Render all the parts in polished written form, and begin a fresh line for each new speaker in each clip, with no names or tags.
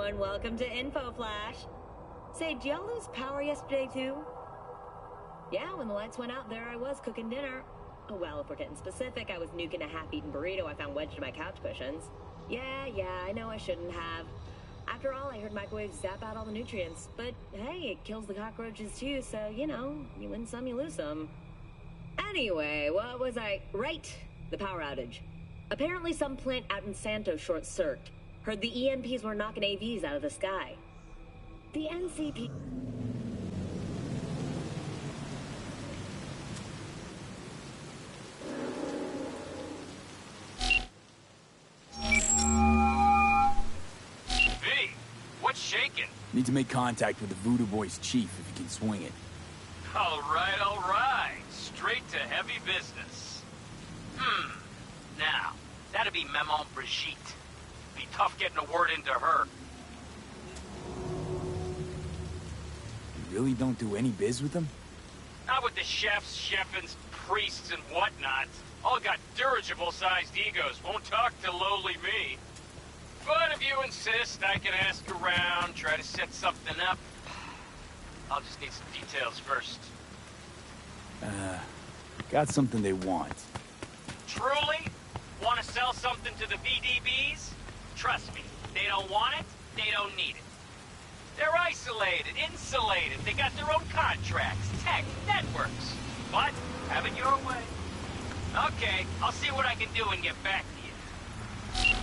everyone. Welcome to Info Flash. Say, did y'all lose power yesterday, too? Yeah, when the lights went out, there I was cooking dinner. Oh, well, if we're getting specific, I was nuking a half-eaten burrito I found wedged in my couch cushions. Yeah, I know I shouldn't have. After all, I heard microwaves zap out all the nutrients. But, hey, it kills the cockroaches, too, so, you know, you win some, you lose some. Anyway, what was I... Right, the power outage. Apparently some plant out in Santo short-circuited. Heard the EMPs were knocking AVs out of the sky. The NCP...
V, what's shaking?
Need to make contact with the Voodoo Boys chief if you can swing it.
All right. Straight to heavy business. Now, that'd be Maman Brigitte. Be tough getting a word into her.
You really don't do any biz with them?
Not with the chefs, chefins, priests, and whatnot. All got dirigible-sized egos, won't talk to lowly me. But if you insist, I can ask around, try to set something up. I'll just need some details first.
Got something they want.
Truly? Want to sell something to the VDBs? Trust me, they don't want it, they don't need it. They're isolated, insulated, they got their own contracts, tech, networks. But, have it your way. Okay, I'll see what I can do and get back to you.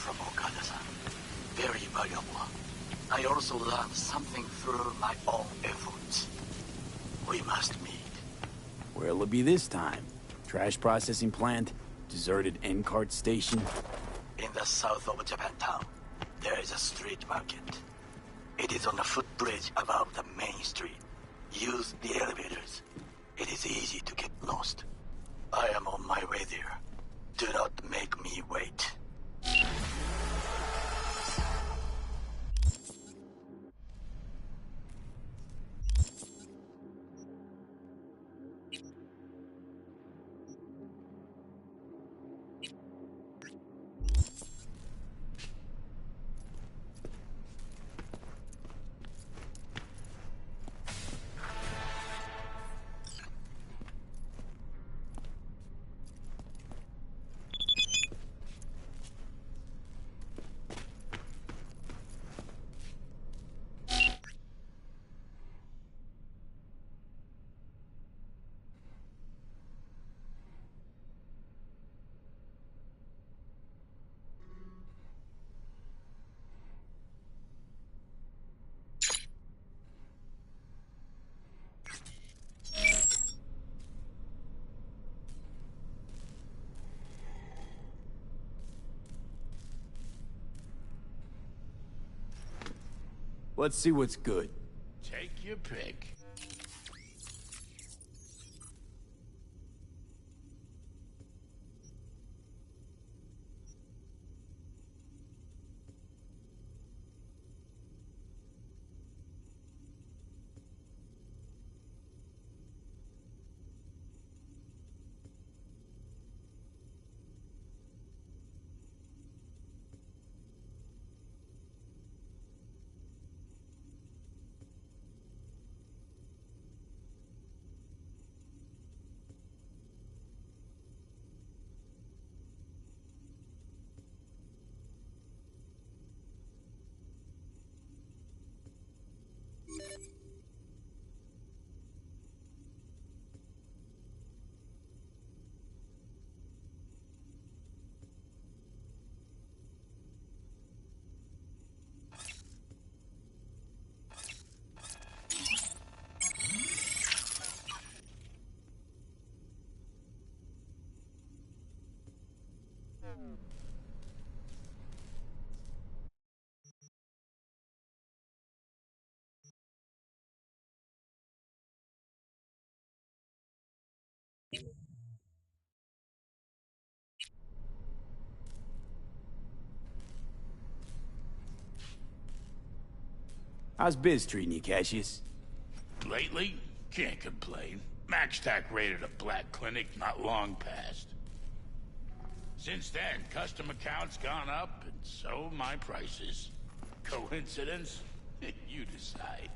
from Okada-san. Very valuable. I also learned something through my own efforts. We must meet.
Where'll it be this time? Trash processing plant? Deserted end cart station?
In the south of Japantown, there is a street market. It is on a footbridge above the main street. Use the elevators. It is easy to get lost. I am on my way there. Do not make me wait.
Let's see what's good.
Take your pick.
How's biz treating you, Cassius?
Lately, can't complain. Max Tac raided a black clinic not long past. Since then, customer count's gone up, and so my prices. Coincidence? You decide.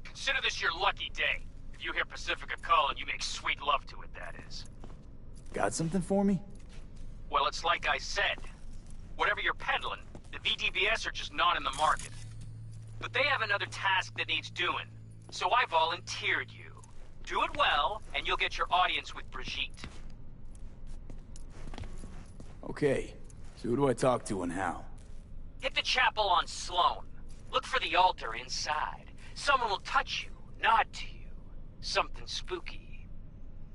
Consider this your lucky day. If you hear Pacifica calling, you make sweet love to it, that is.
Got something for me?
Well, it's like I said. Whatever you're peddling, the VDBS are just not in the market. But they have another task that needs doing, so I volunteered you. Do it well, and you'll get your audience with Brigitte.
Okay, so who do I talk to and how?
Hit the chapel on Sloan. Look for the altar inside. Someone will touch you, nod to you. Something spooky.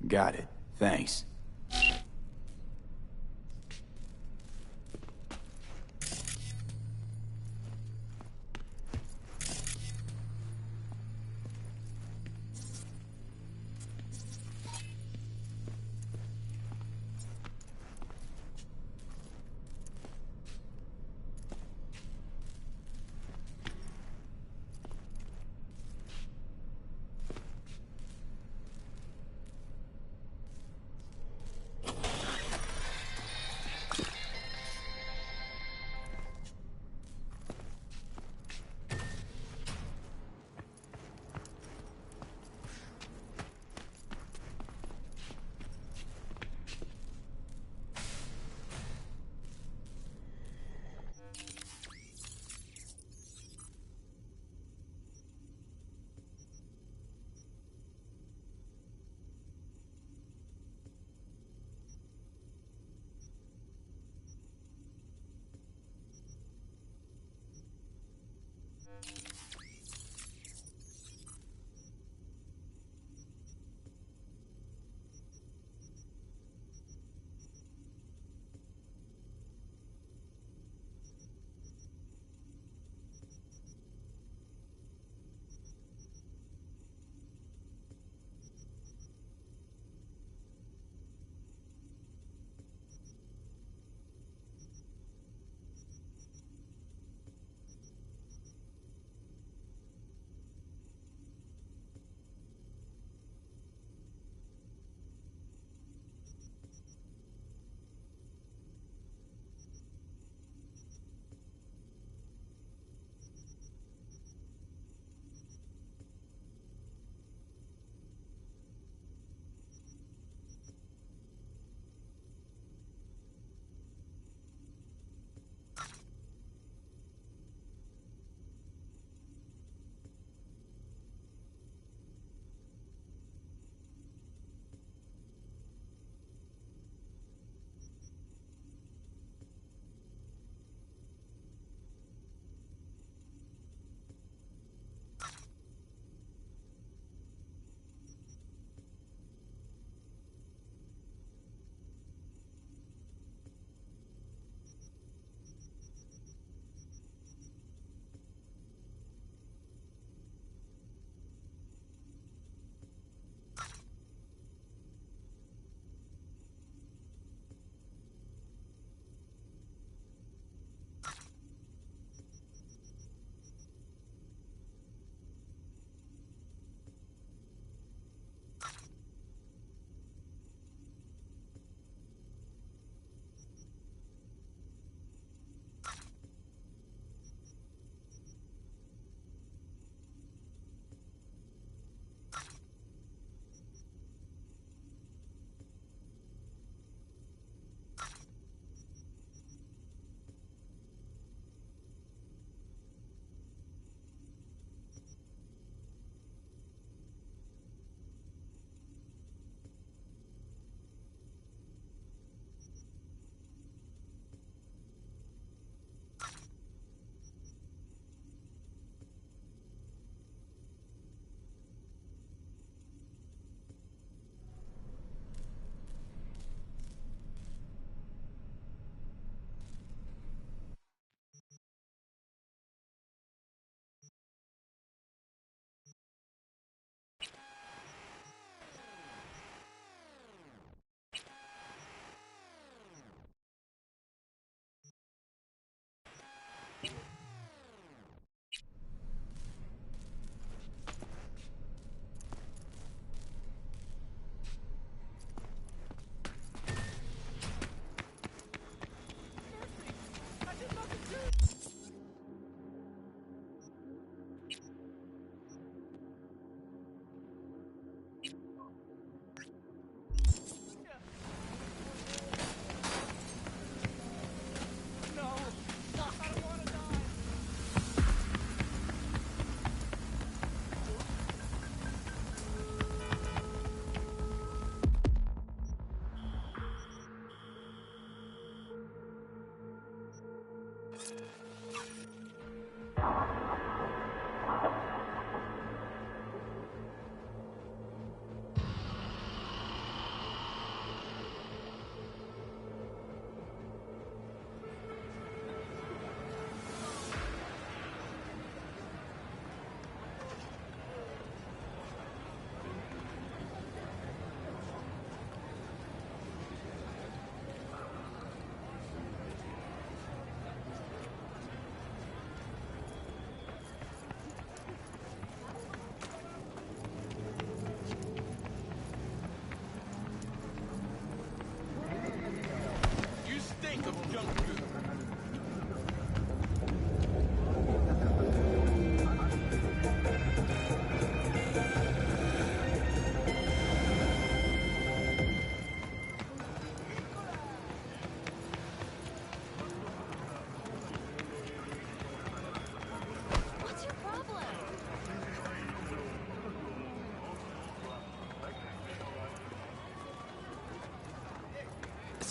Got it. Thanks.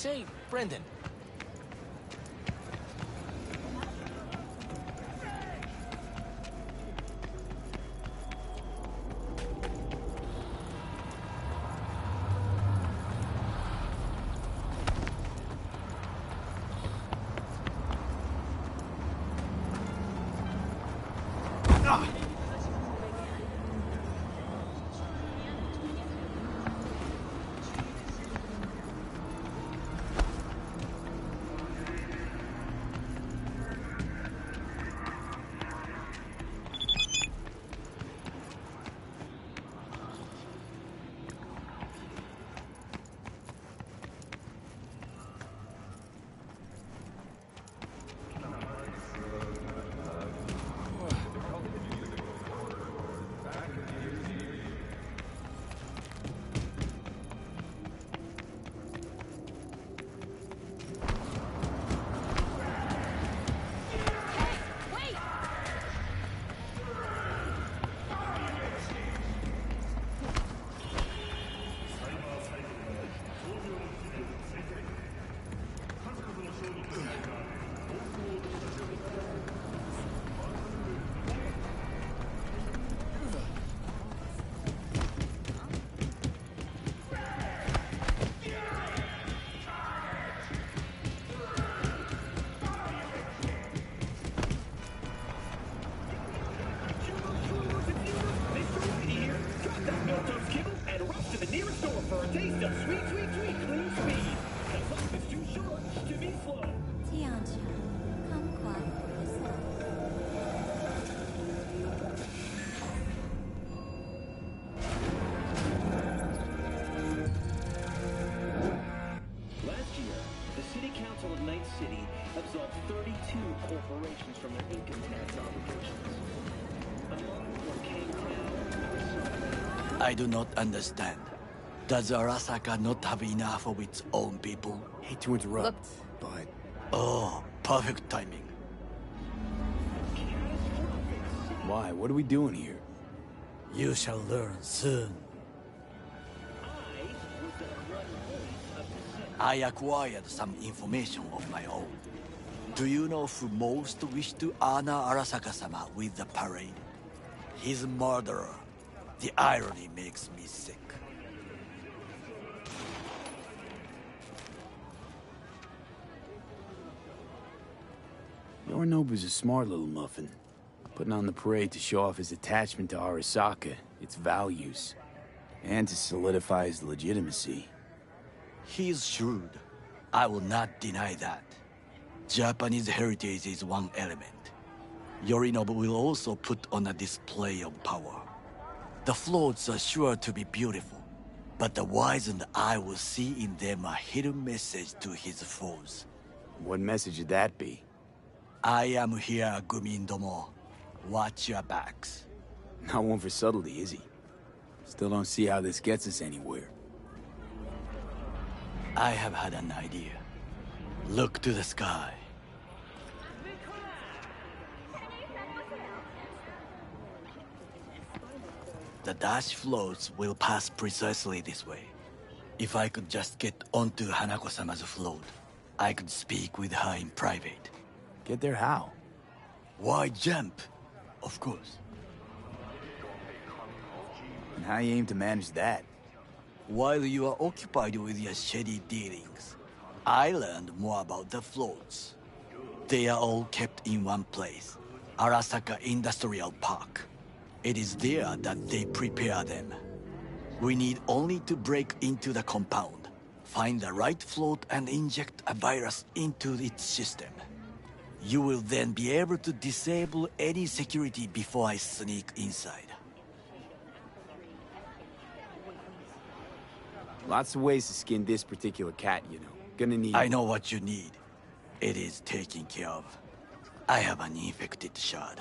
Say, Brendan.
corporations from their income tax obligations.
I do not understand. Does Arasaka not have enough of its own people?
Hate to interrupt, but...
Oh, perfect timing.
Why? What are we doing here?
You shall learn soon. I acquired some information of my own. Do you know who most wished to honor Arasaka-sama with the parade? His murderer. The irony makes me sick.
Yorinobu's a smart little muffin. Putting on the parade to show off his attachment to Arasaka, its values, and to solidify his legitimacy.
He's shrewd. I will not deny that. Japanese heritage is one element. Yorinobu will also put on a display of power. The floats are sure to be beautiful, but the wizened eye will see in them a hidden message to his foes.
What message would that be?
I am here, Gumindomo. Watch your backs.
Not one for subtlety, is he? Still don't see how this gets us anywhere.
I have had an idea. Look to the sky. The dash floats will pass precisely this way. If I could just get onto Hanako-sama's float, I could speak with her in private.
Get there how?
Why jump? Of course.
And how you aim to manage that?
While you are occupied with your shady dealings, I learned more about the floats. They are all kept in one place, Arasaka Industrial Park. It is there that they prepare them. We need only to break into the compound, find the right float and inject a virus into its system. You will then be able to disable any security before I sneak inside.
Lots of ways to skin this particular cat, you know. Gonna need...
I know what you need. It is taken care of. I have an infected shard.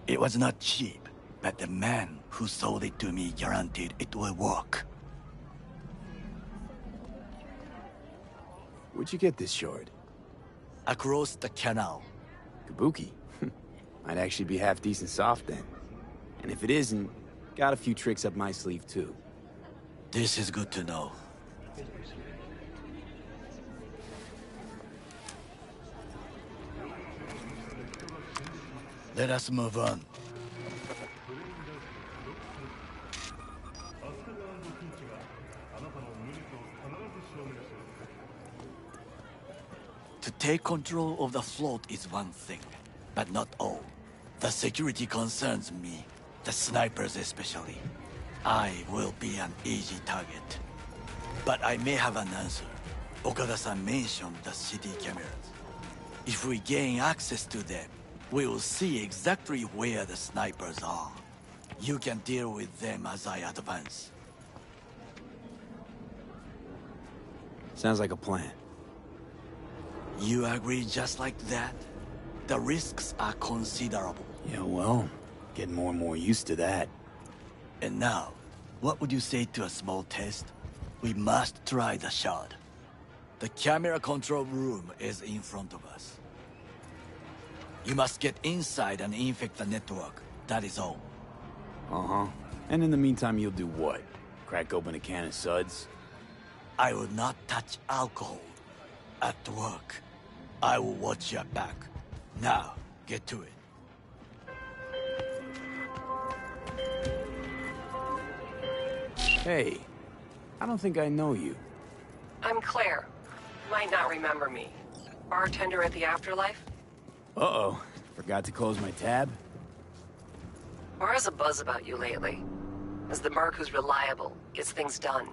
It was not cheap, but the man who sold it to me guaranteed it will work.
Where'd you get this shard?
Across the canal.
Kabuki? Might actually be half decent soft then. And if it isn't, got a few tricks up my sleeve too.
This is good to know. Let us move on. To take control of the float is one thing, but not all. The security concerns me, the snipers especially. I will be an easy target. But I may have an answer. Okada-san mentioned the city cameras. If we gain access to them, we will see exactly where the snipers are. You can deal with them as I advance.
Sounds like a plan.
You agree just like that? The risks are considerable.
Yeah, well, getting more and more used to that.
And now, what would you say to a small test? We must try the shard. The camera control room is in front of us. You must get inside and infect the network. That is all.
Uh-huh. And in the meantime, you'll do what? Crack open a can of suds?
I will not touch alcohol. At work, I will watch your back. Now, get to it.
Hey, I don't think I know you.
I'm Claire. Might not remember me. Bartender at the Afterlife?
Uh-oh. Forgot to close my tab?
Bar has a buzz about you lately. As the merc who's reliable, gets things done.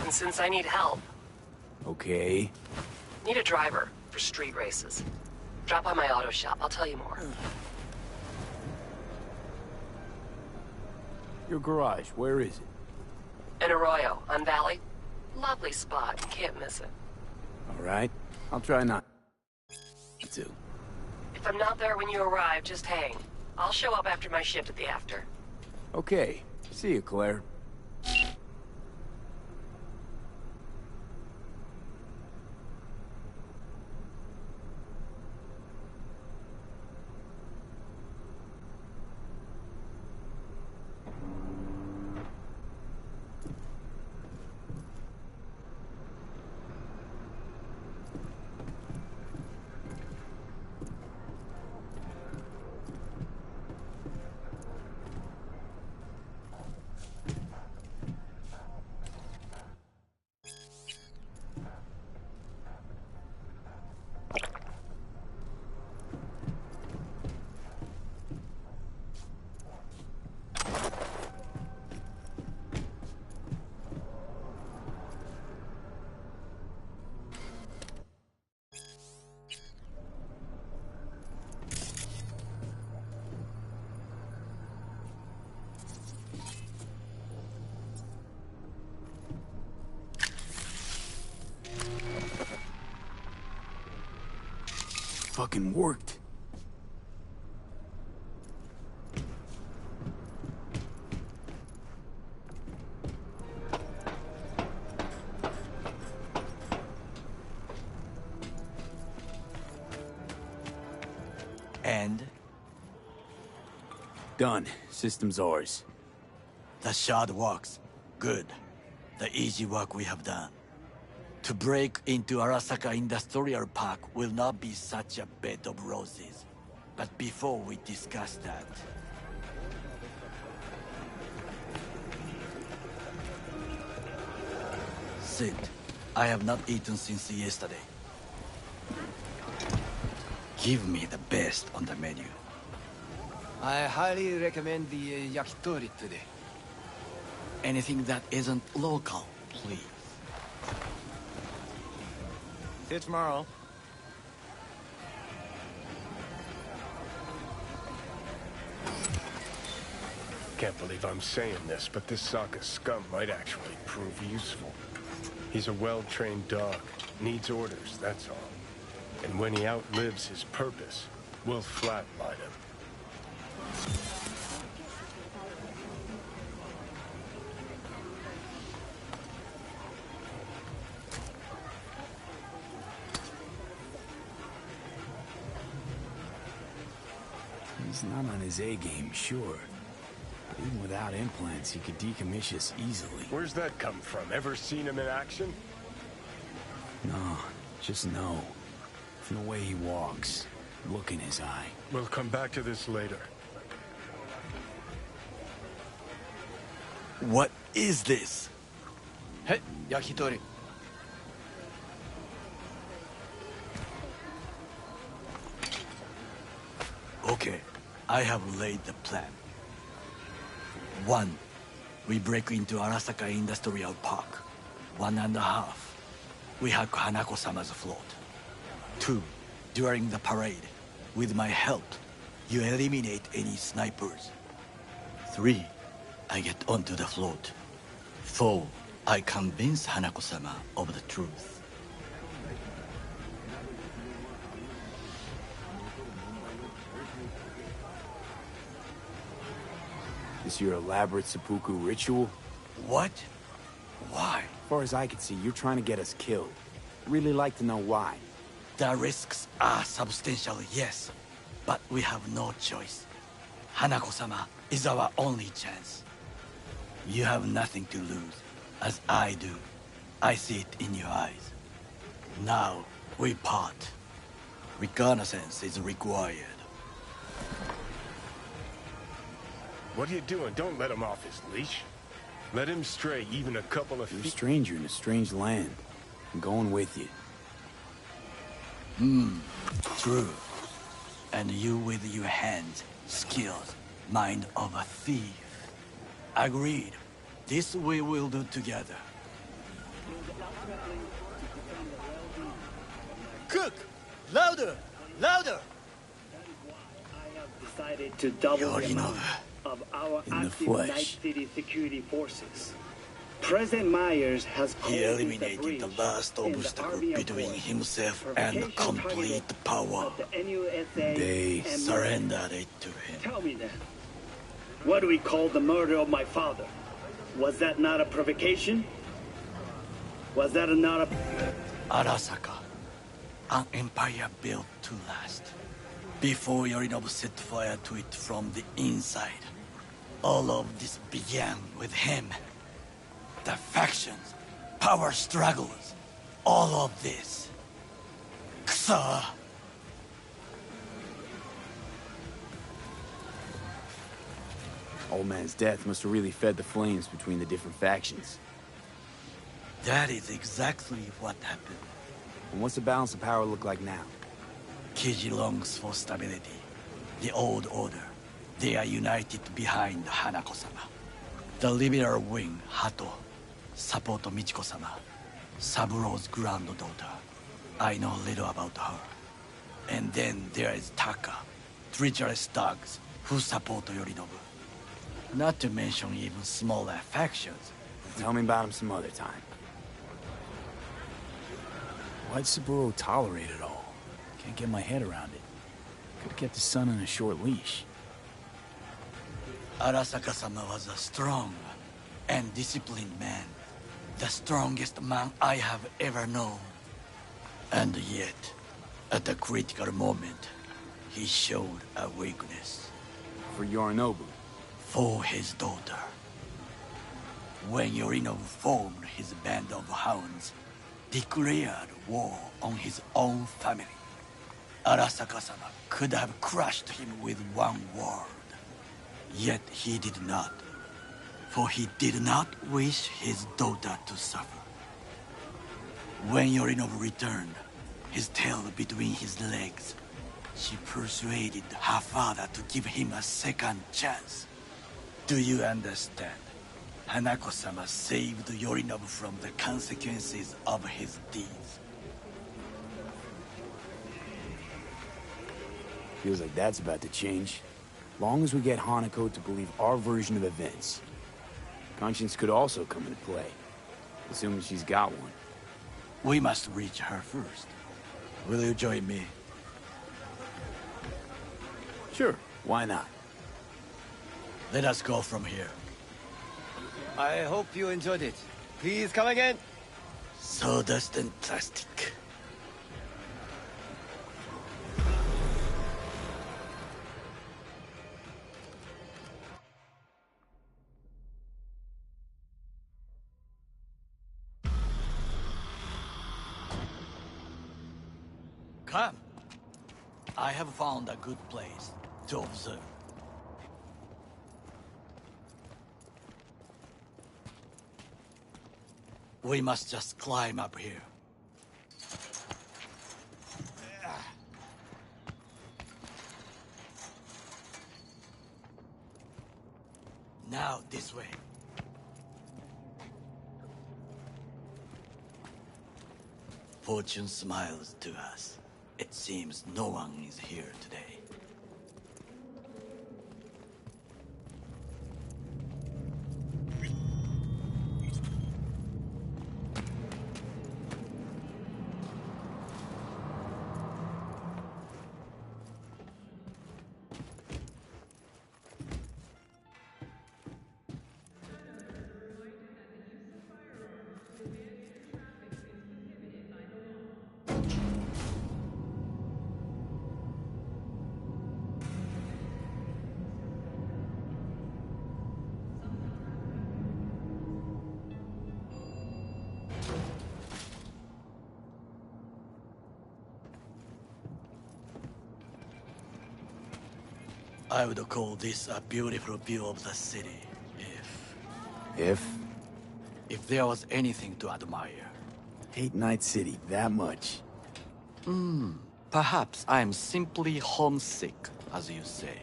And since I need help,
Okay.
need a driver for street races. Drop by my auto shop, I'll tell you more.
Your garage, where is it?
In Arroyo, on Valley. Lovely spot, you can't miss it.
All right. I'll try not to.
If I'm not there when you arrive, just hang. I'll show up after my shift at the After.
Okay. See you, Claire. Fucking worked.
And?
Done. System's ours.
The shard works. Good. The easy work we have done. To break into Arasaka Industrial Park will not be such a bed of roses. But before we discuss that... Sit. I have not eaten since yesterday. Give me the best on the menu.
I highly recommend the yakitori today.
Anything that isn't local, please.
See you tomorrow.
Can't believe I'm saying this, but this Sokka scum might actually prove useful. He's a well-trained dog. Needs orders, that's all. And when he outlives his purpose, we'll flatline him.
He's not on his A-game, sure. But even without implants, he could decommission us easily.
Where's that come from? Ever seen him in action?
No, just no. From the way he walks. Look in his eye.
We'll come back to this later.
What is this?
Hey, yakitori.
Okay, I have laid the plan. 1. We break into Arasaka Industrial Park. 1.5. We hack Hanako-sama's float. 2. During the parade, with my help, you eliminate any snipers. 3. I get onto the float. 4. I convince Hanako-sama of the truth.
This your elaborate seppuku ritual?
What? Why?
As far as I can see, you're trying to get us killed. Really like to know why.
The risks are substantial, yes. But we have no choice. Hanako-sama is our only chance. You have nothing to lose, as I do. I see it in your eyes. Now, we part. Reconnaissance is required.
What are you doing? Don't let him off his leash. Let him stray even a couple of
You're a
feet.
stranger in a strange land. I'm going with you.
True. And you with your hands, skills, mind of a thief. Agreed. This we will do together. Cook! Louder! Louder!
Decided to double the
Yorinobu.
amount of our
In the
active
flesh.
Night City security forces. President Myers has
He
closed the
eliminated
breach
the last
in the
obstacle
Army of
between
War.
himself and
Provocation
complete
targeted
power.
at the NUSA
They
and
Surrendered it to him.
Tell me then, what do we call the murder of my father? Was that not a provocation? Was that not a...
Arasaka, an empire built to last. Before Yorinobu set fire to it from the inside, all of this began with him. The factions, power struggles, all of this. Kusa!
Old man's death must have really fed the flames between the different factions.
That is exactly what happened.
And what's the balance of power look like now?
Kiji longs for stability. The old order. They are united behind Hanako-sama. The liberal wing, Hato, support Michiko-sama, Saburo's granddaughter. I know little about her. And then there is Taka, treacherous thugs who support Yorinobu. Not to mention even smaller factions.
Tell me about him some other time. Why'd Saburo tolerate it all? Can't get my head around it. Could've kept his son on a short leash.
Arasaka-sama was a strong and disciplined man. The strongest man I have ever known. And yet, at a critical moment, he showed a weakness.
For Yorinobu.
For his daughter. When Yorinobu formed his band of hounds, declared war on his own family, Arasaka-sama could have crushed him with one word. Yet he did not. For he did not wish his daughter to suffer. When Yorinobu returned, his tail between his legs, she persuaded her father to give him a second chance. Do you understand? Hanako-sama saved Yorinobu from the consequences of his deeds.
Feels like that's about to change. Long as we get Hanako to believe our version of events. Conscience could also come into play, assuming she's got one.
We must reach her first. Will you join me?
Sure, why not?
Let us go from here.
I hope you enjoyed it. Please come again.
Sawdust and plastic. Come.
I have found a good place to observe. We must just climb up here. Now, this way. Fortune smiles to us. It seems no one is here today. I would call this a beautiful view of the city, if there was anything to admire.
Hate Night City that much.
Perhaps I am simply homesick, as you say.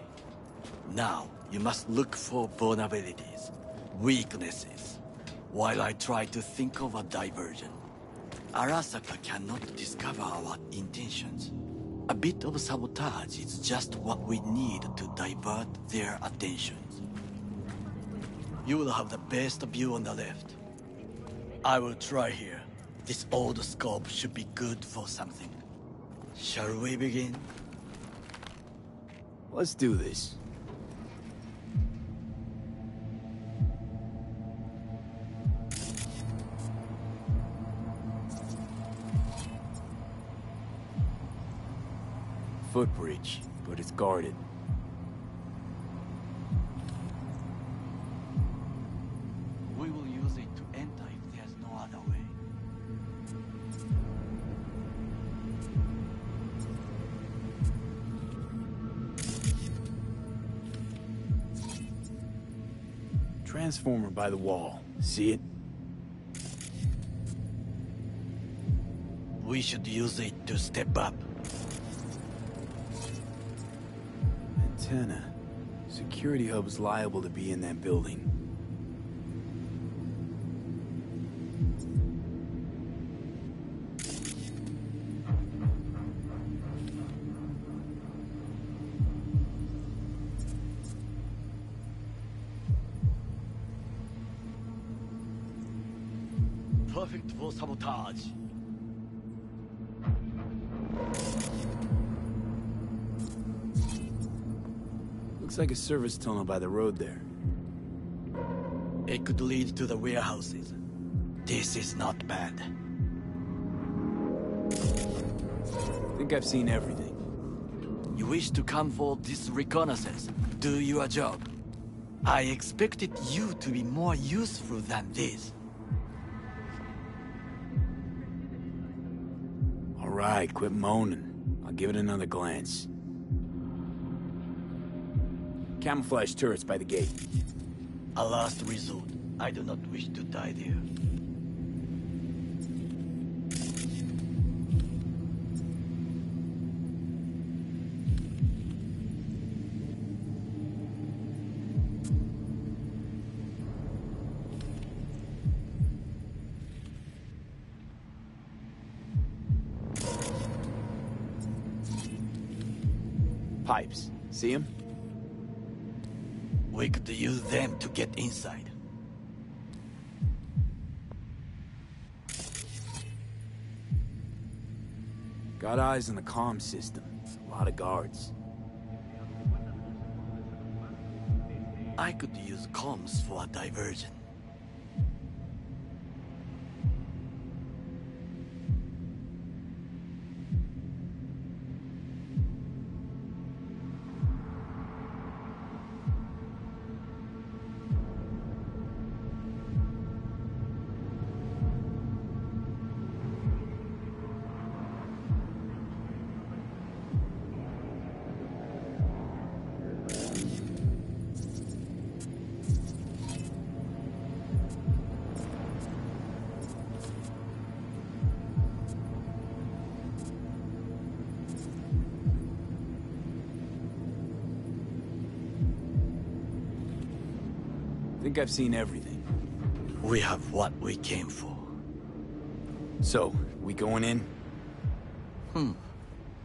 Now, you must look for vulnerabilities, weaknesses, while I try to think of a diversion. Arasaka cannot discover our intentions. A bit of sabotage is just what we need to divert their attentions. You will have the best view on the left. I will try here. This old scope should be good for something. Shall we begin?
Let's do this. Footbridge, but it's guarded.
We will use it to enter if there's no other way.
Transformer by the wall. See it?
We should use it to step up.
Antenna. Security hub's liable to be in that building.
Perfect for sabotage.
Looks like a service tunnel by the road there.
It could lead to the warehouses. This is not bad.
Think I've seen everything.
You wish to come for this reconnaissance? Do your job. I expected you to be more useful than this.
All right, quit moaning. I'll give it another glance. Camouflage turrets by the gate.
A last resort. I do not wish to die there.
Pipes. See them?
We could use them to get inside.
Got eyes on the comm system. A lot of guards.
I could use comms for a diversion.
think I've seen everything.
We have what we came for.
So, we going in?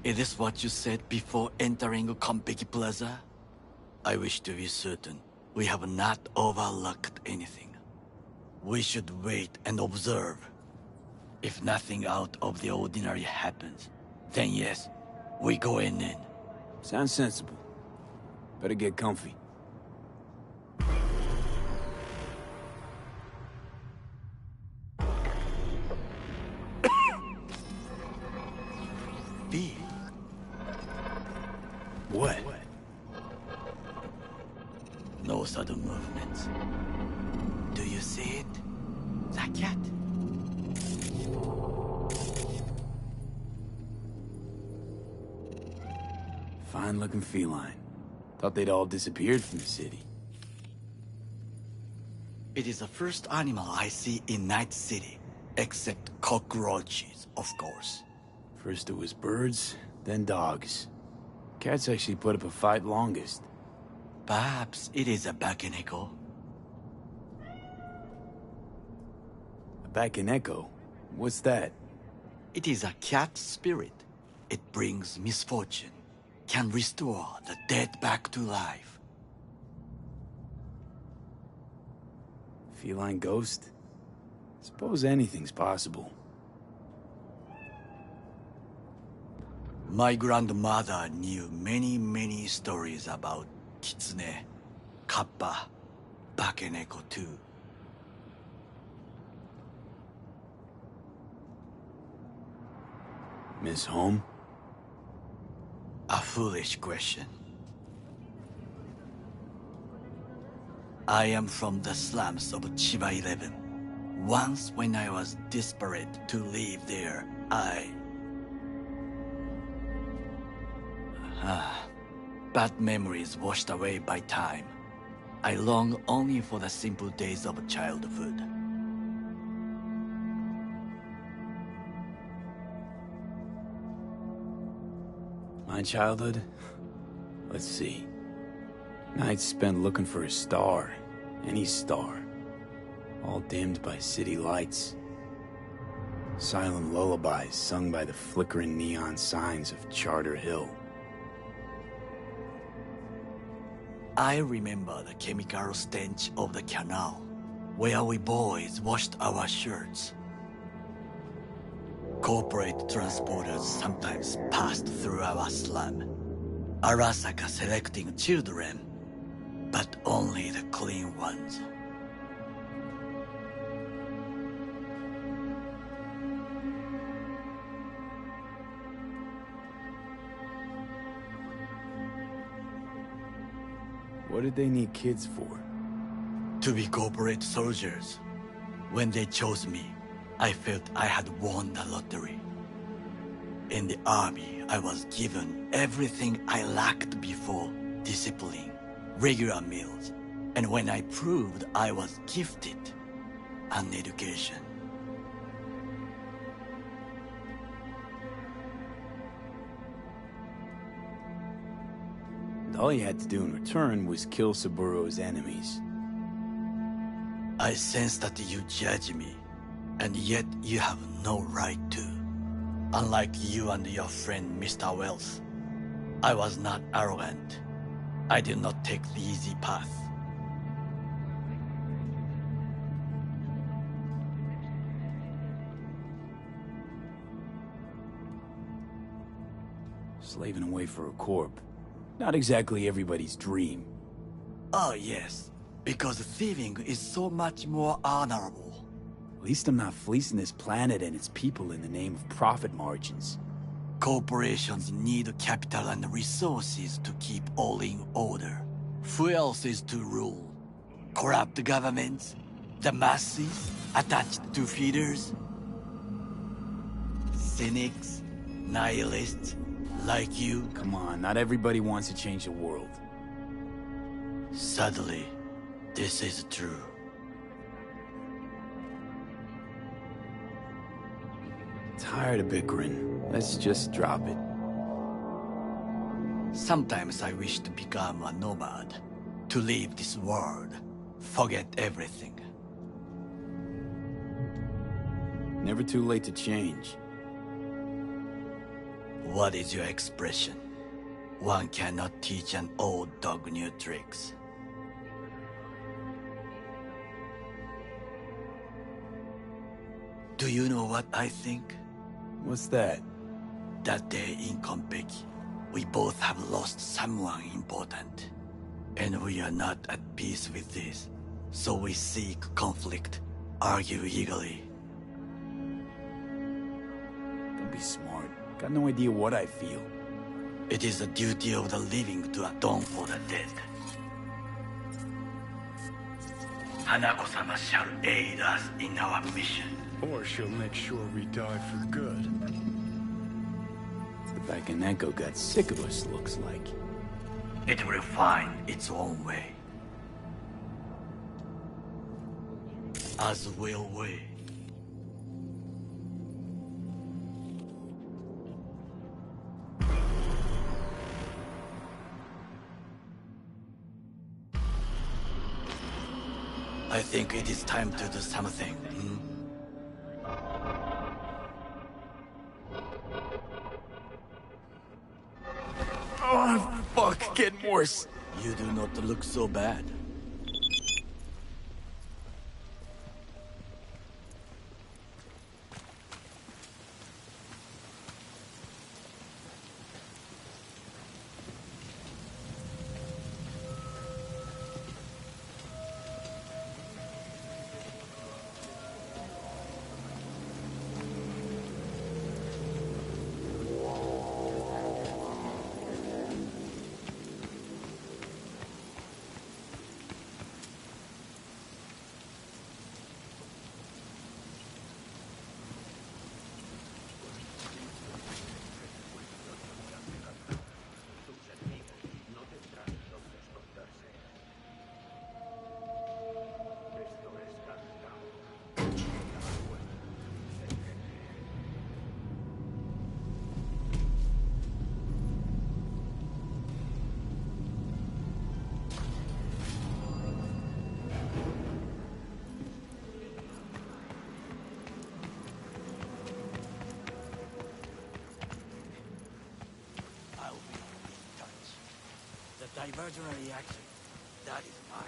Is this what you said before entering Konpeki Plaza? I wish to be certain we have not overlooked anything. We should wait and observe. If nothing out of the ordinary happens, then yes, we go in.
Sounds sensible. Better get comfy.
B.
What?
No sudden movements. Do you see it? That cat?
Fine-looking feline. Thought they'd all disappeared from the city.
It is the first animal I see in Night City, except cockroaches, of course.
First it was birds, then dogs. Cats actually put up a fight longest.
Perhaps it is a bakeneko.
A Bakeneko? What's that?
It is a cat spirit. It brings misfortune, can restore the dead back to life.
Feline ghost? Suppose anything's possible.
My grandmother knew many stories about kitsune, kappa, bakeneko too.
Miss home?
A foolish question. I am from the slums of Chiba 11. Once when I was desperate to live there, bad memories washed away by time. I long only for the simple days of childhood.
My childhood? Let's see. Nights spent looking for a star. Any star. All dimmed by city lights. Silent lullabies sung by the flickering neon signs of Charter Hill.
I remember the chemical stench of the canal, where we boys washed our shirts. Corporate transporters sometimes passed through our slum, Arasaka selecting children, but only the clean ones.
What did they need kids for?
To be corporate soldiers. When they chose me, I felt I had won the lottery. In the army, I was given everything I lacked before: discipline, regular meals, and when I proved I was gifted, an education.
And all you had to do in return was kill Saburo's enemies.
I sense that you judge me, and yet you have no right to. Unlike you and your friend Mr. Wells, I was not arrogant. I did not take the easy path.
Slaving away for a corp. Not exactly everybody's dream.
Oh yes, because thieving is so much more honorable.
At least I'm not fleecing this planet and its people in the name of profit margins.
Corporations need capital and resources to keep all in order. Who else is to rule? Corrupt governments? The masses attached to feeders? Cynics? Nihilists? Like you?
Come on, not everybody wants to change the world.
Sadly, this is true.
Tired of bickering. Let's just drop it.
Sometimes I wish to become a nomad, to leave this world, Forget everything.
Never too late to change.
What is your expression? One cannot teach an old dog new tricks. Do you know what I think?
What's that?
That day in Konpeki, we both have lost someone important. And we are not at peace with this. So we seek conflict, argue eagerly.
Don't be smart. Got no idea what I feel.
It is the duty of the living to atone for the dead. Hanako-sama shall aid us in our mission.
Or she'll make sure we die for good.
The Bakaneko got sick of us, looks like.
It will find its own way. As will we. I think it is time to do something.
Oh, fuck, getting worse.
You do not look so bad. Divergent reaction. That is mine.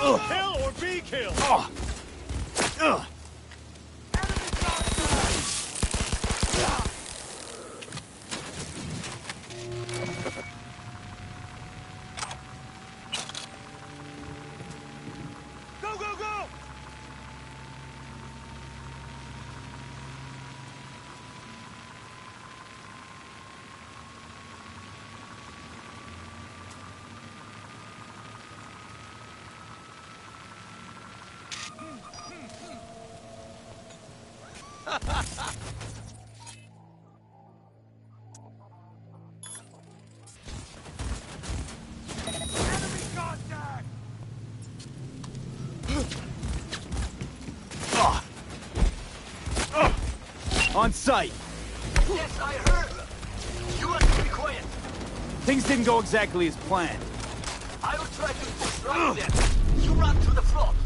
Kill or be killed! Go, go, go! Enemy contact!
On sight!
Yes, I heard. You are to be quiet.
Things didn't go exactly as planned.
I will try to distract them. You run to the front.